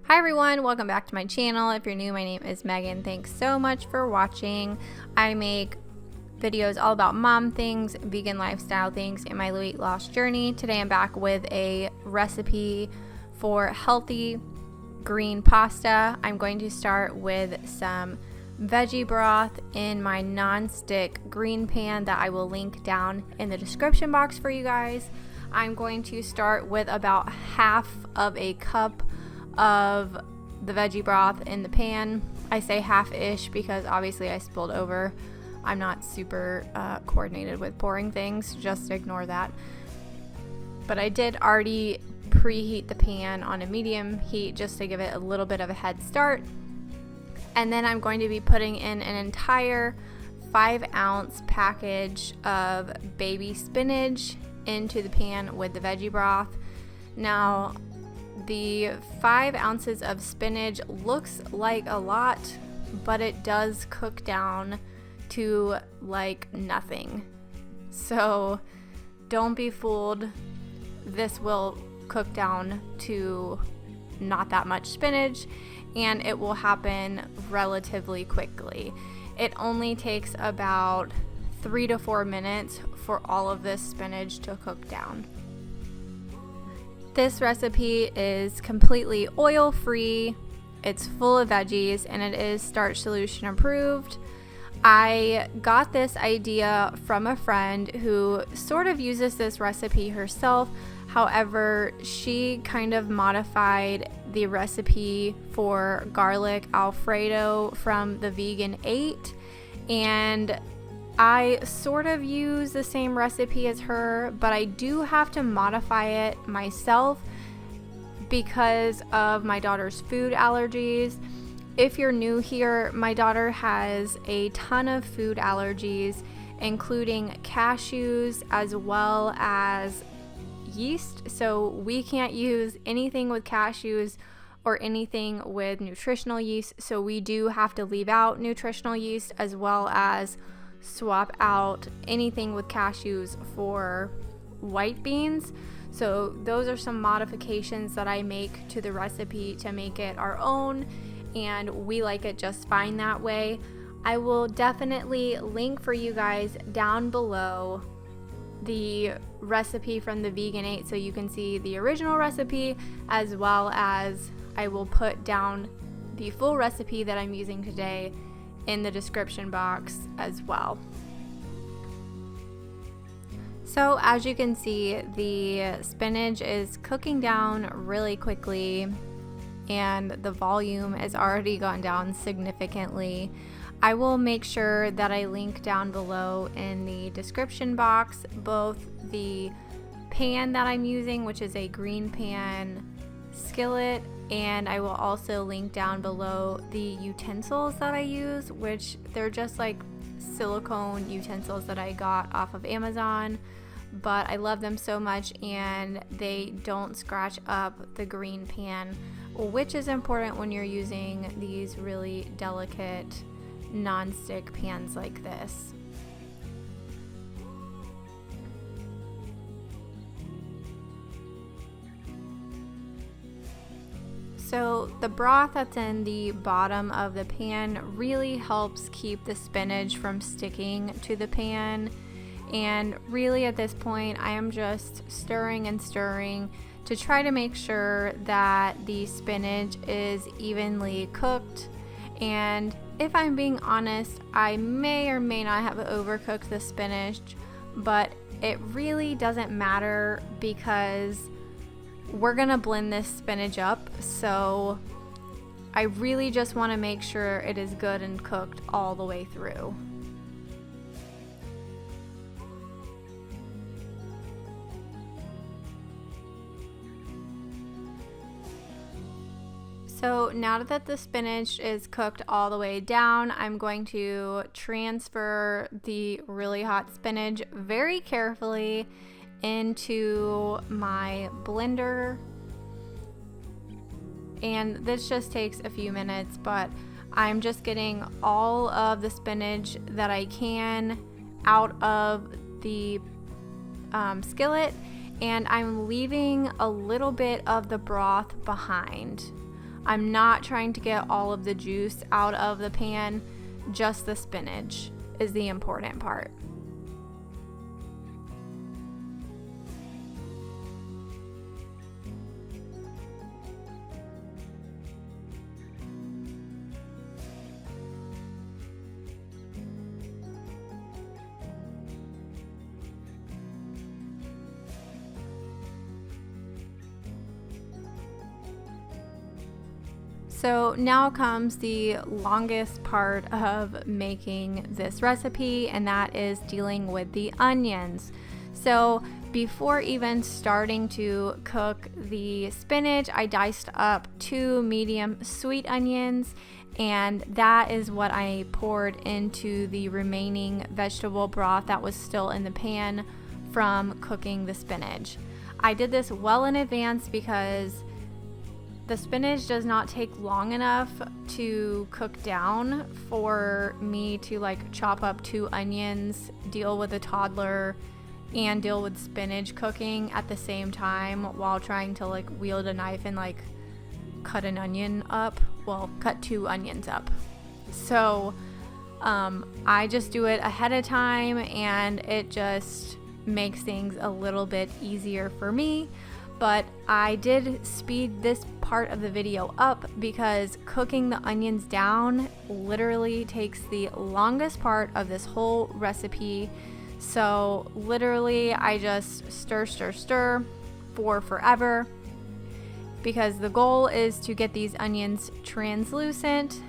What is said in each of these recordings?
Hi everyone, welcome back to my channel. If you're new, my name is Megan. Thanks so much for watching. I make videos all about mom things, vegan lifestyle things, and my weight loss journey. Today I'm back with a recipe for healthy green pasta. I'm going to start with some veggie broth in my non-stick green pan that I will link down in the description box for you guys. I'm going to start with about half of a cup of the veggie broth in the pan. I say half-ish because obviously I spilled over. I'm not super coordinated with pouring things, just ignore that. But I did already preheat the pan on a medium heat just to give it a little bit of a head start. And then I'm going to be putting in an entire 5-ounce package of baby spinach into the pan with the veggie broth. Now, the 5 ounces of spinach looks like a lot, but it does cook down to like nothing. So don't be fooled. This will cook down to not that much spinach, and it will happen relatively quickly. It only takes about 3 to 4 minutes for all of this spinach to cook down. This recipe is completely oil-free, it's full of veggies, and it is starch solution approved. I got this idea from a friend who sort of uses this recipe herself. However, she kind of modified the recipe for garlic Alfredo from the Vegan 8, and I sort of use the same recipe as her, but I do have to modify it myself because of my daughter's food allergies. If you're new here, my daughter has a ton of food allergies, including cashews as well as yeast. So we can't use anything with cashews or anything with nutritional yeast. So we do have to leave out nutritional yeast as well as swap out anything with cashews for white beans. So those are some modifications that I make to the recipe to make it our own, and we like it just fine that way. I will definitely link for you guys down below the recipe from the Vegan 8 so you can see the original recipe, as well as I will put down the full recipe that I'm using today in the description box as well. So as you can see, the spinach is cooking down really quickly and the volume has already gone down significantly. I will make sure that I link down below in the description box both the pan that I'm using, which is a green pan skillet, and I will also link down below the utensils that I use, which they're just like silicone utensils that I got off of Amazon, but I love them so much and they don't scratch up the green pan, which is important when you're using these really delicate non-stick pans like this. So the broth that's in the bottom of the pan really helps keep the spinach from sticking to the pan, and really at this point I am just stirring and stirring to try to make sure that the spinach is evenly cooked. And if I'm being honest, I may or may not have overcooked the spinach, but it really doesn't matter because we're gonna blend this spinach up, so I really just want to make sure it is good and cooked all the way through. So now that the spinach is cooked all the way down, I'm going to transfer the really hot spinach very carefully into my blender, and this just takes a few minutes, but I'm just getting all of the spinach that I can out of the skillet, and I'm leaving a little bit of the broth behind. I'm not trying to get all of the juice out of the pan, just the spinach is the important part. So now comes the longest part of making this recipe, and that is dealing with the onions. So before even starting to cook the spinach, I diced up 2 medium sweet onions, and that is what I poured into the remaining vegetable broth that was still in the pan from cooking the spinach. I did this well in advance because the spinach does not take long enough to cook down for me to like chop up 2 onions, deal with a toddler, and deal with spinach cooking at the same time while trying to like wield a knife and like cut an onion up. Well, cut 2 onions up. So I just do it ahead of time, and it just makes things a little bit easier for me. But I did speed this part of the video up because cooking the onions down literally takes the longest part of this whole recipe. So literally I just stir for forever, because the goal is to get these onions translucent,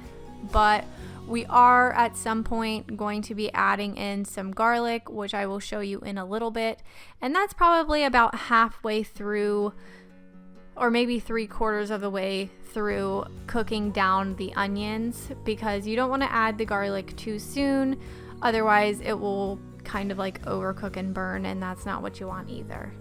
but we are at some point going to be adding in some garlic, which I will show you in a little bit. And that's probably about halfway through, or maybe 3/4 of the way through cooking down the onions, because you don't want to add the garlic too soon. Otherwise it will kind of like overcook and burn, and that's not what you want either.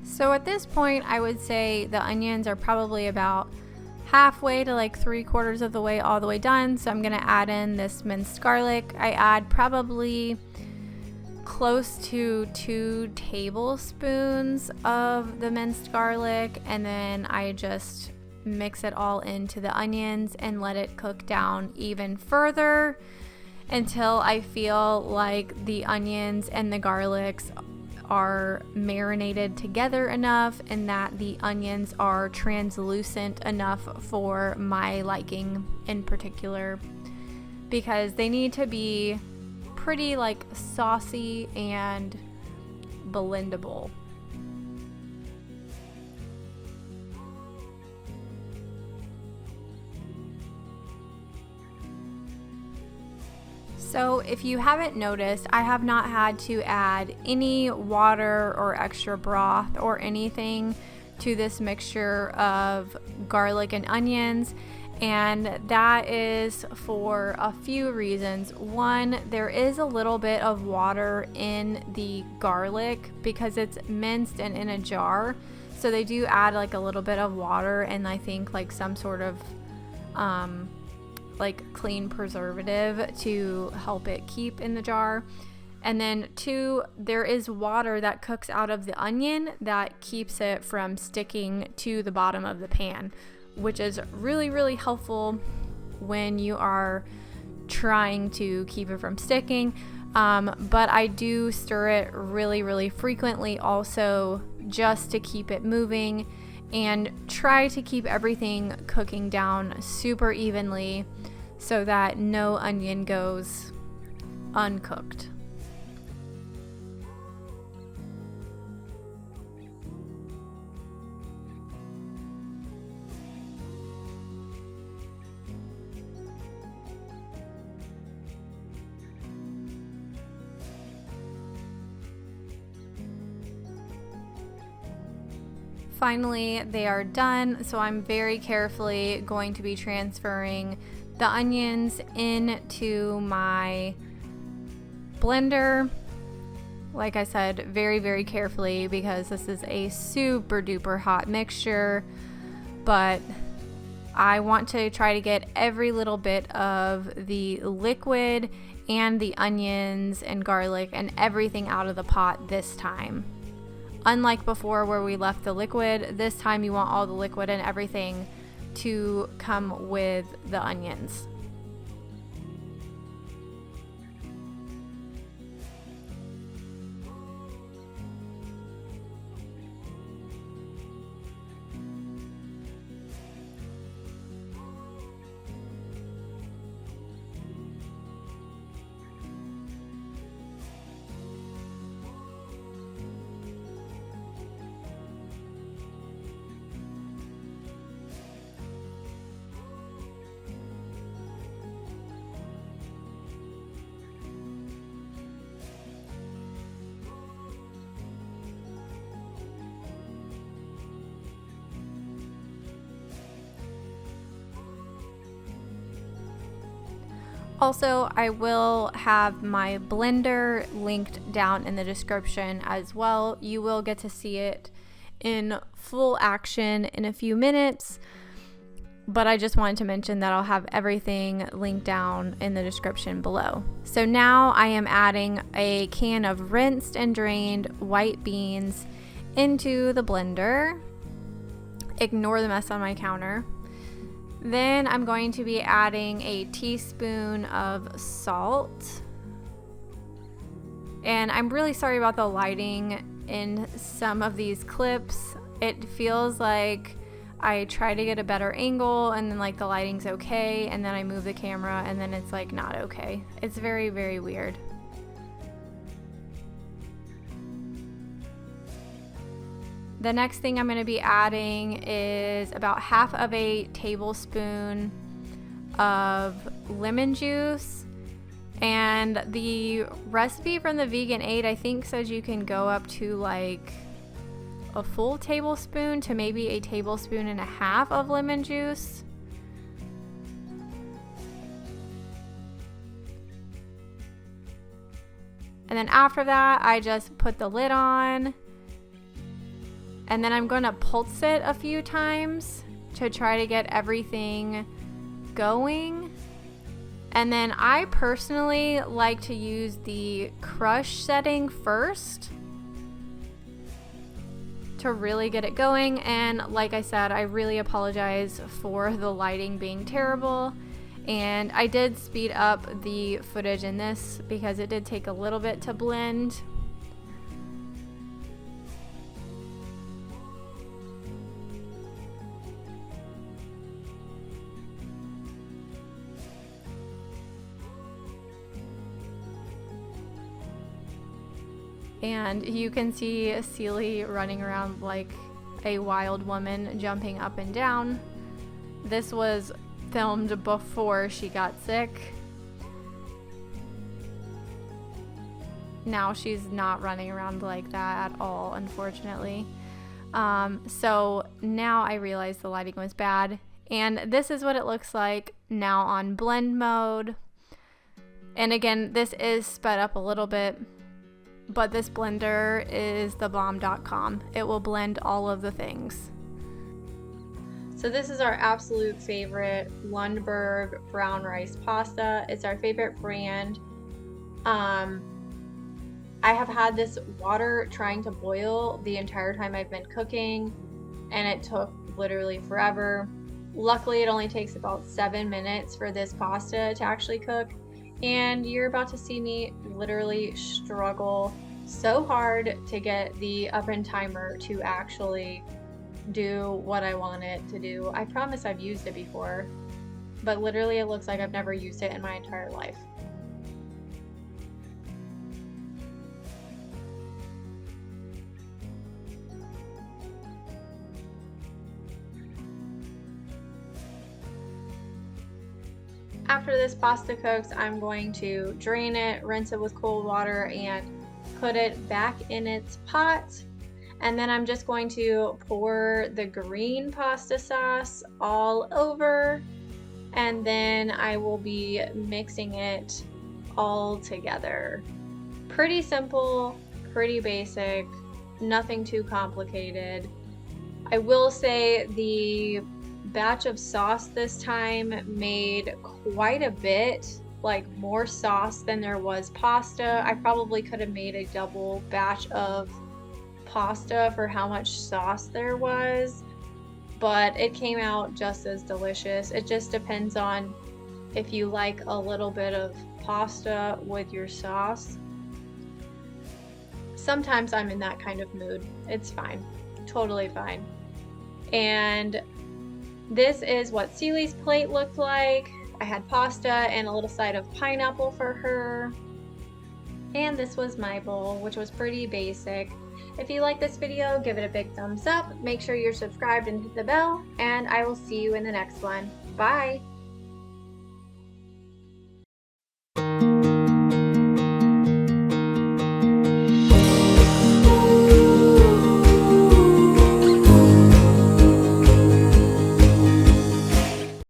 So at this point, I would say the onions are probably about halfway to like 3/4 of the way, all the way done. So I'm going to add in this minced garlic. I add probably close to 2 tablespoons of the minced garlic, and then I just mix it all into the onions and let it cook down even further until I feel like the onions and the garlics are marinated together enough and that the onions are translucent enough for my liking in particular, because they need to be pretty like saucy and blendable. So if you haven't noticed, I have not had to add any water or extra broth or anything to this mixture of garlic and onions, and that is for a few reasons. One, there is a little bit of water in the garlic because it's minced and in a jar, so they do add like a little bit of water and I think like some sort of like clean preservative to help it keep in the jar. And then 2, there is water that cooks out of the onion that keeps it from sticking to the bottom of the pan, which is really, really helpful when you are trying to keep it from sticking. But I do stir it really, really frequently also, just to keep it moving and try to keep everything cooking down super evenly so that no onion goes uncooked. Finally, they are done, so I'm very carefully going to be transferring the onions into my blender. Like I said, very, very carefully, because this is a super duper hot mixture, but I want to try to get every little bit of the liquid and the onions and garlic and everything out of the pot this time. Unlike before where we left the liquid, this time you want all the liquid and everything to come with the onions. Also, I will have my blender linked down in the description as well. You will get to see it in full action in a few minutes, but I just wanted to mention that I'll have everything linked down in the description below. So now I am adding a can of rinsed and drained white beans into the blender. Ignore the mess on my counter. Then I'm going to be adding a teaspoon of salt. And I'm really sorry about the lighting in some of these clips. It feels like I try to get a better angle and then like the lighting's okay, and then I move the camera and then it's like not okay. It's very, very weird. The next thing I'm going to be adding is about half of a tablespoon of lemon juice. And the recipe from the Vegan 8, I think, says you can go up to like a full tablespoon to maybe a tablespoon and a half of lemon juice. And then after that, I just put the lid on. And then I'm going to pulse it a few times to try to get everything going. And then I personally like to use the crush setting first to really get it going. And like I said, I really apologize for the lighting being terrible. And I did speed up the footage in this because it did take a little bit to blend. And you can see Seeley running around like a wild woman, jumping up and down. This was filmed before she got sick. Now she's not running around like that at all, unfortunately. So now I realize the lighting was bad. And this is what it looks like now on blend mode. And again, this is sped up a little bit. But this blender is thebomb.com. It will blend all of the things. So this is our absolute favorite Lundberg brown rice pasta. It's our favorite brand. I have had this water trying to boil the entire time I've been cooking, and it took literally forever. Luckily, it only takes about 7 minutes for this pasta to actually cook. And you're about to see me literally struggle so hard to get the oven timer to actually do what I want it to do. I promise I've used it before, but literally it looks like I've never used it in my entire life. After this pasta cooks, I'm going to drain it, rinse it with cold water, and put it back in its pot. And then I'm just going to pour the green pasta sauce all over, and then I will be mixing it all together. Pretty simple, pretty basic, nothing too complicated. I will say the batch of sauce this time made quite a bit, like more sauce than there was pasta. I probably could have made a double batch of pasta for how much sauce there was, but it came out just as delicious. It just depends on if you like a little bit of pasta with your sauce. Sometimes I'm in that kind of mood. It's fine, totally fine. And this is what Seeley's plate looked like. I had pasta and a little side of pineapple for her. And this was my bowl, which was pretty basic. If you like this video, give it a big thumbs up. Make sure you're subscribed and hit the bell, and I will see you in the next one. Bye!